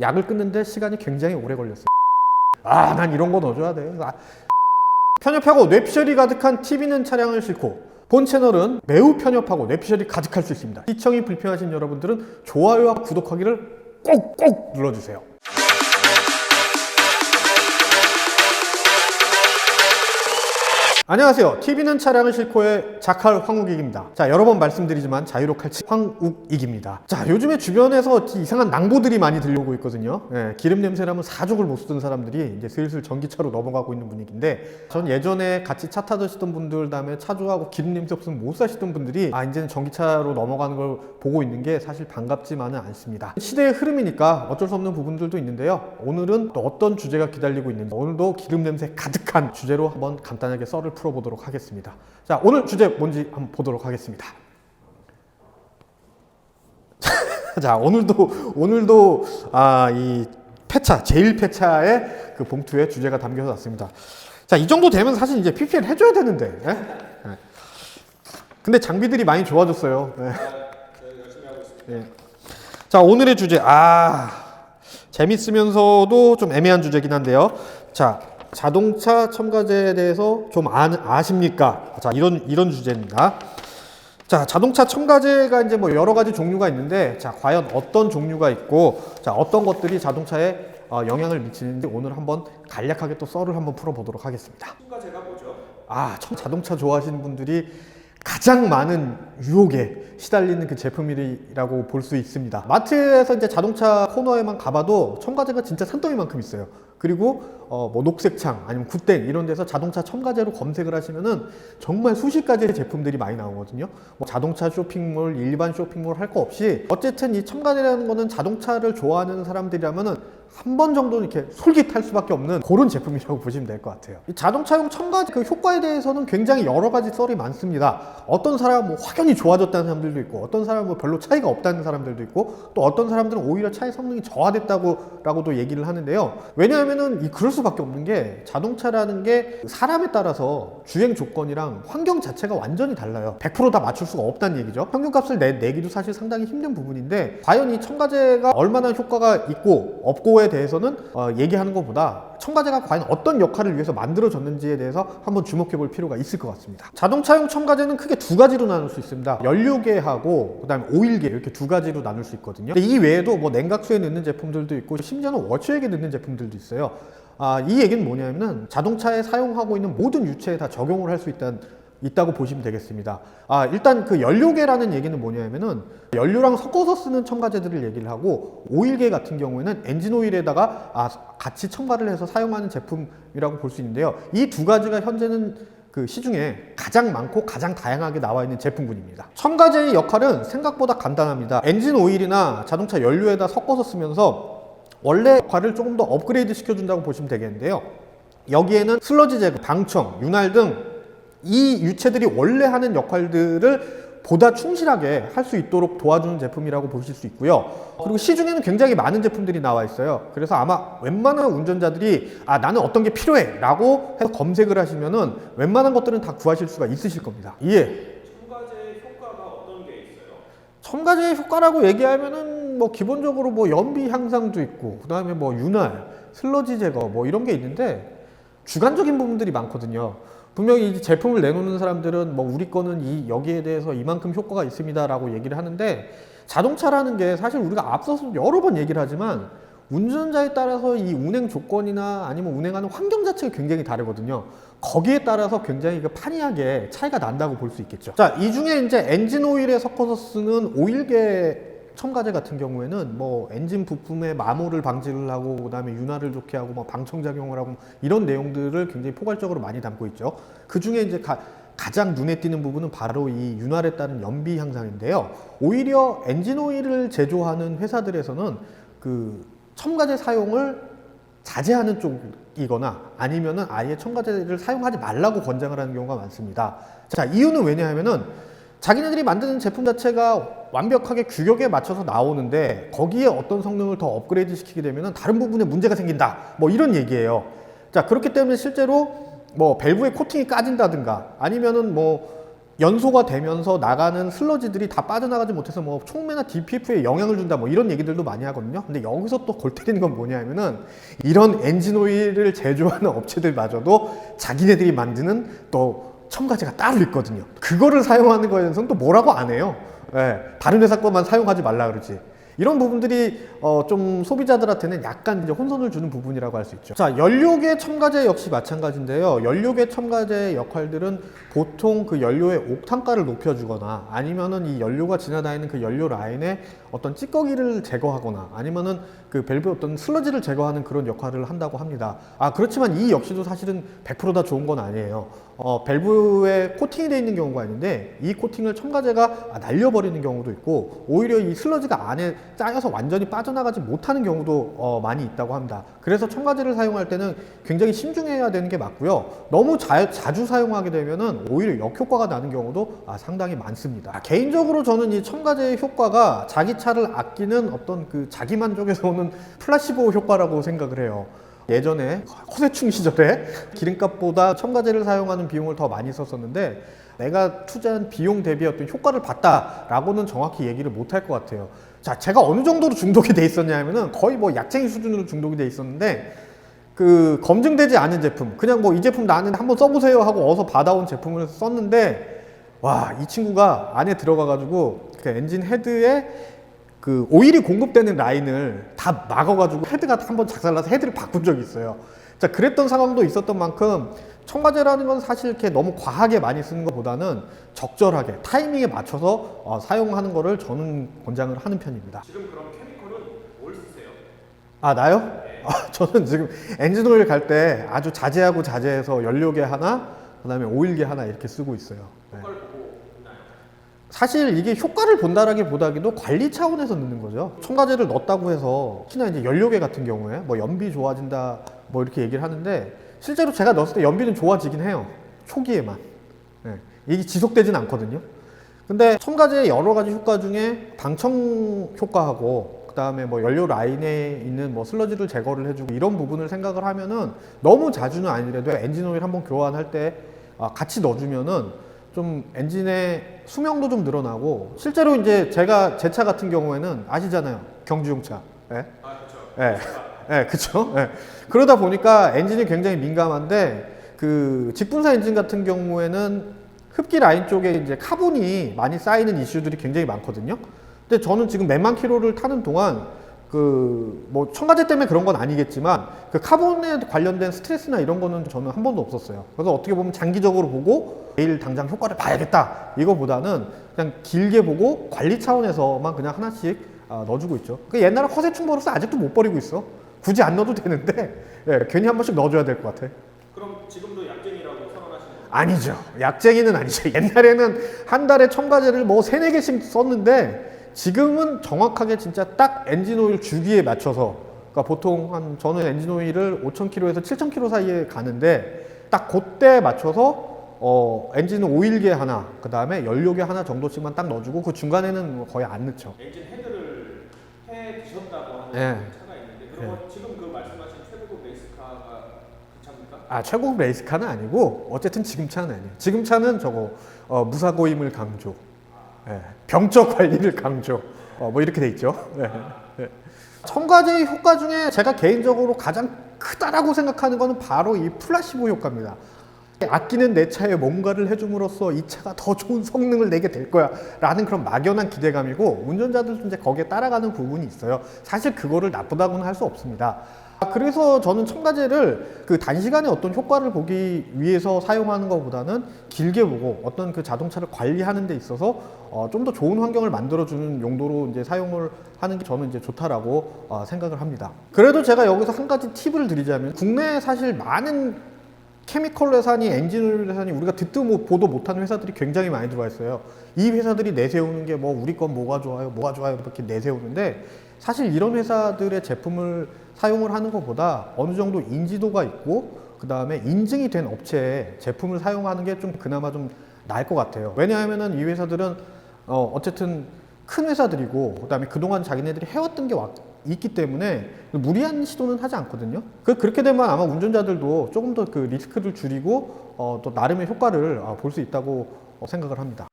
약을 끊는데 시간이 굉장히 오래 걸렸어요. 난 이런 거 넣어줘야 돼. 편협하고 뇌피셜이 가득한 TV는 차량을 싣고, 본 채널은 매우 편협하고 뇌피셜이 가득할 수 있습니다. 시청이 불편하신 여러분들은 좋아요와 구독하기를 꼭꼭 눌러주세요. 안녕하세요. TV는 차량을 싣고의 자칼 황욱익입니다. 자, 여러 번 말씀드리지만 자유로 칼치 황욱익입니다. 자, 요즘에 주변에서 이상한 낭보들이 많이 들려오고 있거든요. 기름 냄새나면 사족을 못 쓰던 사람들이 이제 슬슬 전기차로 넘어가고 있는 분위기인데, 전 예전에 같이 차 타시던 분들, 다음에 차 좋아하고 기름 냄새 없으면 못 사시던 분들이 이제는 전기차로 넘어가는 걸 보고 있는 게 사실 반갑지만은 않습니다. 시대의 흐름이니까 어쩔 수 없는 부분들도 있는데요. 오늘은 또 어떤 주제가 기다리고 있는지, 오늘도 기름 냄새 가득한 주제로 한번 간단하게 썰을 풀어보도록 하겠습니다. 자, 오늘 주제 뭔지 한번 보도록 하겠습니다. 자, 오늘도 이 폐차, 제일 폐차의 그 봉투에 주제가 담겨서 왔습니다. 자, 이 정도 되면 사실 이제 PPL 해줘야 되는데. 근데 장비들이 많이 좋아졌어요. 열심히 하고 있습니다. 자, 오늘의 주제, 재밌으면서도 좀 애매한 주제긴 한데요. 자, 자동차 첨가제에 대해서 좀 아십니까? 자, 이런 주제입니다. 자, 자동차 첨가제가 이제 뭐 여러 가지 종류가 있는데, 자, 과연 어떤 종류가 있고, 자, 어떤 것들이 자동차에 영향을 미치는지 오늘 한번 간략하게 또 썰을 한번 풀어보도록 하겠습니다. 첨가제가 뭐죠? 자동차 좋아하시는 분들이 가장 많은 유혹에 시달리는 그 제품이라고 볼 수 있습니다. 마트에서 이제 자동차 코너에만 가봐도 첨가제가 진짜 산더미만큼 있어요. 그리고 뭐 녹색창 아니면 굿땡 이런 데서 자동차 첨가제로 검색을 하시면은 정말 수십 가지의 제품들이 많이 나오거든요. 뭐 자동차 쇼핑몰, 일반 쇼핑몰 할 거 없이 어쨌든 이 첨가제라는 거는 자동차를 좋아하는 사람들이라면은 한 번 정도는 이렇게 솔깃할 수밖에 없는 그런 제품이라고 보시면 될 것 같아요. 이 자동차용 첨가제 그 효과에 대해서는 굉장히 여러 가지 썰이 많습니다. 어떤 사람은 뭐 확연히 좋아졌다는 사람들도 있고, 어떤 사람은 뭐 별로 차이가 없다는 사람들도 있고, 또 어떤 사람들은 오히려 차의 성능이 저하됐다고라고도 얘기를 하는데요. 왜냐하면은 그럴 수밖에 없는 게, 자동차라는 게 사람에 따라서 주행 조건이랑 환경 자체가 완전히 달라요. 100% 다 맞출 수가 없다는 얘기죠. 평균값을 내기도 사실 상당히 힘든 부분인데, 과연 이 첨가제가 얼마나 효과가 있고 없고에 대해서는 얘기하는 것보다 첨가제가 과연 어떤 역할을 위해서 만들어졌는지에 대해서 한번 주목해 볼 필요가 있을 것 같습니다. 자동차용 첨가제는 크게 두 가지로 나눌 수 있습니다. 연료계하고 그다음에 오일계, 이렇게 두 가지로 나눌 수 있거든요. 근데 이 외에도 뭐 냉각수에 넣는 제품들도 있고, 심지어는 워셔액에 넣는 제품들도 있어요. 이 얘기는 뭐냐면은 자동차에 사용하고 있는 모든 유체에 다 적용을 할 수 있다고 보시면 되겠습니다. 일단 그 연료계라는 얘기는 뭐냐면은 연료랑 섞어서 쓰는 첨가제들을 얘기를 하고, 오일계 같은 경우에는 엔진 오일에다가 같이 첨가를 해서 사용하는 제품이라고 볼 수 있는데요. 이 두 가지가 현재는 그 시중에 가장 많고 가장 다양하게 나와 있는 제품군입니다. 첨가제의 역할은 생각보다 간단합니다. 엔진 오일이나 자동차 연료에다 섞어서 쓰면서 원래 역할을 조금 더 업그레이드 시켜준다고 보시면 되겠는데요. 여기에는 슬러지 제거, 방청, 윤활 등 이 유체들이 원래 하는 역할들을 보다 충실하게 할 수 있도록 도와주는 제품이라고 보실 수 있고요. 그리고 시중에는 굉장히 많은 제품들이 나와 있어요. 그래서 아마 웬만한 운전자들이 나는 어떤 게 필요해 라고 해서 검색을 하시면은 웬만한 것들은 다 구하실 수가 있으실 겁니다. 첨가제의 효과가 어떤 게 있어요? 첨가제의 효과라고 얘기하면은 뭐 기본적으로 뭐 연비 향상도 있고, 그 다음에 뭐 윤활, 슬러지 제거 뭐 이런 게 있는데, 주관적인 부분들이 많거든요. 분명히 이 제품을 내놓는 사람들은 뭐 우리 거는 여기에 대해서 이만큼 효과가 있습니다 라고 얘기를 하는데, 자동차라는 게 사실 우리가 앞서서 여러 번 얘기를 하지만 운전자에 따라서 이 운행 조건이나 아니면 운행하는 환경 자체가 굉장히 다르거든요. 거기에 따라서 굉장히 판이하게 차이가 난다고 볼 수 있겠죠. 자, 이 중에 이제 엔진 오일에 섞어서 쓰는 오일계 첨가제 같은 경우에는 뭐 엔진 부품의 마모를 방지를 하고, 그 다음에 윤활을 좋게 하고, 뭐 방청작용을 하고, 이런 내용들을 굉장히 포괄적으로 많이 담고 있죠. 그 중에 이제 가장 눈에 띄는 부분은 바로 이 윤활에 따른 연비 향상인데요. 오히려 엔진 오일을 제조하는 회사들에서는 그 첨가제 사용을 자제하는 쪽이거나 아니면은 아예 첨가제를 사용하지 말라고 권장을 하는 경우가 많습니다. 자, 이유는 왜냐하면은 자기네들이 만드는 제품 자체가 완벽하게 규격에 맞춰서 나오는데, 거기에 어떤 성능을 더 업그레이드 시키게 되면 다른 부분에 문제가 생긴다, 뭐 이런 얘기예요. 자, 그렇기 때문에 실제로 뭐 밸브의 코팅이 까진다든가, 아니면은 뭐 연소가 되면서 나가는 슬러지들이 다 빠져나가지 못해서 뭐 촉매나 DPF에 영향을 준다 뭐 이런 얘기들도 많이 하거든요. 근데 여기서 또 골 때리는 건 뭐냐면은 이런 엔진 오일을 제조하는 업체들마저도 자기네들이 만드는 또 첨가제가 따로 있거든요. 그거를 사용하는 거에 대해서는 또 뭐라고 안 해요. 예, 다른 회사 것만 사용하지 말라 그러지. 이런 부분들이 좀 소비자들한테는 약간 이제 혼선을 주는 부분이라고 할 수 있죠. 자, 연료계 첨가제 역시 마찬가지인데요. 연료계 첨가제의 역할들은 보통 그 연료의 옥탄가를 높여주거나 아니면은 이 연료가 지나다니는 그 연료 라인에 어떤 찌꺼기를 제거하거나 아니면은 그 밸브 어떤 슬러지를 제거하는 그런 역할을 한다고 합니다. 그렇지만 이 역시도 사실은 100% 다 좋은 건 아니에요. 밸브에 코팅이 되어 있는 경우가 있는데 이 코팅을 첨가제가 날려버리는 경우도 있고 오히려 이 슬러지가 안에 짜여서 완전히 빠져나가지 못하는 경우도 많이 있다고 합니다. 그래서 첨가제를 사용할 때는 굉장히 신중해야 되는 게 맞고요. 너무 자주 사용하게 되면은 오히려 역효과가 나는 경우도 상당히 많습니다. 개인적으로 저는 이 첨가제의 효과가 자기 차를 아끼는 어떤 그 자기 만족에서 오는 플라시보 효과라고 생각을 해요. 예전에 허세충 시절에 기름값보다 첨가제를 사용하는 비용을 더 많이 썼었는데 내가 투자한 비용 대비 어떤 효과를 봤다라고는 정확히 얘기를 못 할 것 같아요. 자, 제가 어느 정도로 중독이 돼 있었냐면은 거의 뭐 약쟁이 수준으로 중독이 돼 있었는데 그 검증되지 않은 제품, 그냥 뭐 이 제품 나는 한번 써보세요 하고 어서 받아온 제품을 썼는데 와, 이 친구가 안에 들어가가지고 그 엔진 헤드에 그 오일이 공급되는 라인을 다 막아가지고 헤드가 한번 작살나서 헤드를 바꾼 적이 있어요. 자, 그랬던 상황도 있었던 만큼 첨가제라는 건 사실 이렇게 너무 과하게 많이 쓰는 것보다는 적절하게 타이밍에 맞춰서 사용하는 거를 저는 권장을 하는 편입니다. 지금 그럼 케미컬은 뭘 쓰세요? 나요? 네. 저는 지금 엔진 오일 갈 때 아주 자제하고 자제해서 연료계 하나, 그 다음에 오일계 하나 이렇게 쓰고 있어요. 네. 효과를 보고 있나요? 사실 이게 효과를 본다라기보다도 관리 차원에서 넣는 거죠. 첨가제를 넣었다고 해서 특히나 이제 연료계 같은 경우에 뭐 연비 좋아진다 뭐 이렇게 얘기를 하는데 실제로 제가 넣었을 때 연비는 좋아지긴 해요. 초기에만. 네. 이게 지속되진 않거든요. 근데 첨가제의 여러 가지 효과 중에 방청 효과하고 그 다음에 뭐 연료 라인에 있는 뭐 슬러지를 제거를 해주고 이런 부분을 생각을 하면은 너무 자주는 아니더라도 엔진 오일 한번 교환할 때 같이 넣어주면은 좀 엔진의 수명도 좀 늘어나고 실제로 이제 제가 제 차 같은 경우에는 아시잖아요. 경주용차. 예? 그렇죠. 예. 예, 그쵸? 예. 그러다 보니까 엔진이 굉장히 민감한데 그 직분사 엔진 같은 경우에는 흡기 라인 쪽에 이제 카본이 많이 쌓이는 이슈들이 굉장히 많거든요. 근데 저는 지금 몇만 킬로를 타는 동안 그 뭐 첨가제 때문에 그런 건 아니겠지만 그 카본에 관련된 스트레스나 이런 거는 저는 한 번도 없었어요. 그래서 어떻게 보면 장기적으로 보고 내일 당장 효과를 봐야겠다 이거보다는 그냥 길게 보고 관리 차원에서만 그냥 하나씩 넣어주고 있죠. 그 옛날에 허세충 버릇을 아직도 못 버리고 있어. 굳이 안 넣어도 되는데 괜히 한 번씩 넣어줘야 될 것 같아. 그럼 지금도 약쟁이라고 선언하시는 거예요? 아니죠. 약쟁이는 아니죠. 옛날에는 한 달에 첨가제를 뭐 3-4개씩 썼는데 지금은 정확하게 진짜 딱 엔진 오일 주기에 맞춰서 그러니까 보통 저는 엔진 오일을 5,000km에서 7,000km 사이에 가는데 딱 그때 맞춰서 엔진 오일계 하나 그 다음에 연료계 하나 정도씩만 딱 넣어주고 그 중간에는 거의 안 넣죠. 엔진 헤드를 해 드셨다고 하는 네. 차가 있는데 그러면 지금 그 말씀하신 최고급 레이스카가 그 차입니까? 최고급 레이스카는 아니고 어쨌든 지금 차는 아니에요. 지금 차는 저거 무사고임을 강조, 병적 관리를 강조, 뭐 이렇게 돼 있죠. 첨가제의 효과 중에 제가 개인적으로 가장 크다라고 생각하는 거는 바로 이 플라시보 효과입니다. 아끼는 내 차에 뭔가를 해줌으로써 이 차가 더 좋은 성능을 내게 될 거야 라는 그런 막연한 기대감이고 운전자들도 이제 거기에 따라가는 부분이 있어요. 사실 그거를 나쁘다고는 할 수 없습니다. 그래서 저는 첨가제를 그 단시간에 어떤 효과를 보기 위해서 사용하는 것보다는 길게 보고 어떤 그 자동차를 관리하는 데 있어서 좀 더 좋은 환경을 만들어주는 용도로 이제 사용을 하는 게 저는 이제 좋다라고 생각을 합니다. 그래도 제가 여기서 한 가지 팁을 드리자면 국내에 사실 많은 케미컬 회사니 엔진 오일 회사니 우리가 듣도 보도 못하는 회사들이 굉장히 많이 들어와 있어요. 이 회사들이 내세우는 게 뭐 우리 건 뭐가 좋아요 이렇게 내세우는데 사실 이런 회사들의 제품을 사용을 하는 것보다 어느 정도 인지도가 있고 그 다음에 인증이 된 업체의 제품을 사용하는 게 좀 그나마 좀 나을 것 같아요. 왜냐하면은 이 회사들은 어쨌든 큰 회사들이고 그 다음에 그동안 자기네들이 해왔던 게 있기 때문에 무리한 시도는 하지 않거든요. 그렇게 되면 아마 운전자들도 조금 더 그 리스크를 줄이고 또 나름의 효과를 볼 수 있다고 생각을 합니다.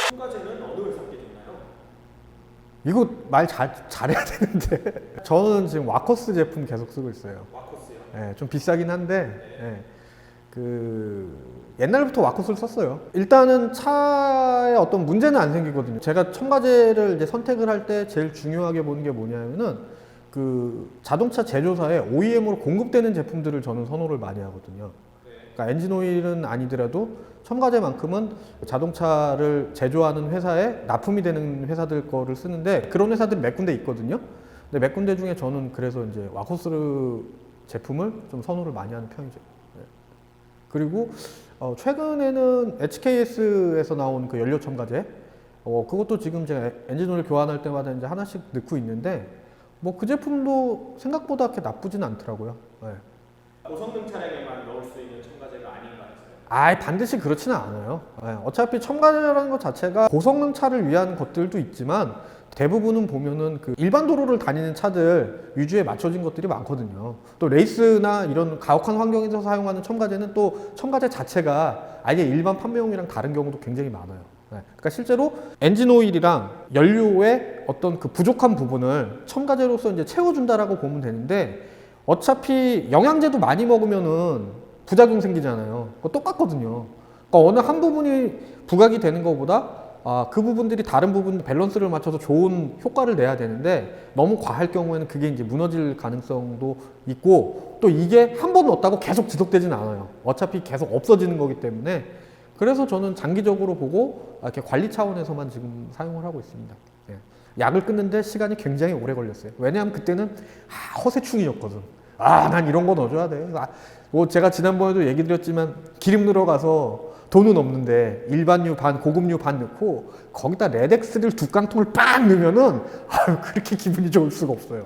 첨가제는 어느 회사께 좋나요? 이거 말 잘해야 되는데 저는 지금 와커스 제품 계속 쓰고 있어요. 와커스요. 예, 좀 비싸긴 한데 예, 그 옛날부터 와커스를 썼어요. 일단은 차에 어떤 문제는 안 생기거든요. 제가 첨가제를 이제 선택을 할 때 제일 중요하게 보는 게 뭐냐면은 그 자동차 제조사에 OEM으로 공급되는 제품들을 저는 선호를 많이 하거든요. 그러니까 엔진 오일은 아니더라도 첨가제만큼은 자동차를 제조하는 회사에 납품이 되는 회사들 거를 쓰는데 그런 회사들이 몇 군데 있거든요. 근데 몇 군데 중에 저는 그래서 이제 와커스 제품을 좀 선호를 많이 하는 편이죠. 네. 그리고 최근에는 HKS에서 나온 그 연료 첨가제, 그것도 지금 제가 엔진 오일 교환할 때마다 이제 하나씩 넣고 있는데 뭐 그 제품도 생각보다 그렇게 나쁘진 않더라고요. 네. 고성능 차량에만 넣을 수 있는 첨가제가 아닌가 해서요. 아, 반드시 그렇지는 않아요. 예, 어차피 첨가제라는 것 자체가 고성능 차를 위한 것들도 있지만 대부분은 보면은 그 일반 도로를 다니는 차들 위주에 맞춰진 것들이 많거든요. 또 레이스나 이런 가혹한 환경에서 사용하는 첨가제는 또 첨가제 자체가 아예 일반 판매용이랑 다른 경우도 굉장히 많아요. 예, 그러니까 실제로 엔진 오일이랑 연료의 어떤 그 부족한 부분을 첨가제로서 이제 채워준다라고 보면 되는데 어차피 영양제도 많이 먹으면은 부작용 생기잖아요. 그거 똑같거든요. 그러니까 어느 한 부분이 부각이 되는 것보다 그 부분들이 다른 부분 밸런스를 맞춰서 좋은 효과를 내야 되는데 너무 과할 경우에는 그게 이제 무너질 가능성도 있고 또 이게 한 번 넣었다고 계속 지속되진 않아요. 어차피 계속 없어지는 거기 때문에 그래서 저는 장기적으로 보고 이렇게 관리 차원에서만 지금 사용을 하고 있습니다. 예. 약을 끊는데 시간이 굉장히 오래 걸렸어요. 왜냐하면 그때는 허세충이었거든. 난 이런 거 넣어줘야 돼. 뭐 제가 지난번에도 얘기 드렸지만 기름 넣으러가서 돈은 없는데 일반유 반, 고급유 반 넣고 거기다 레덱스를 두 깡통을 빡 넣으면은 그렇게 기분이 좋을 수가 없어요.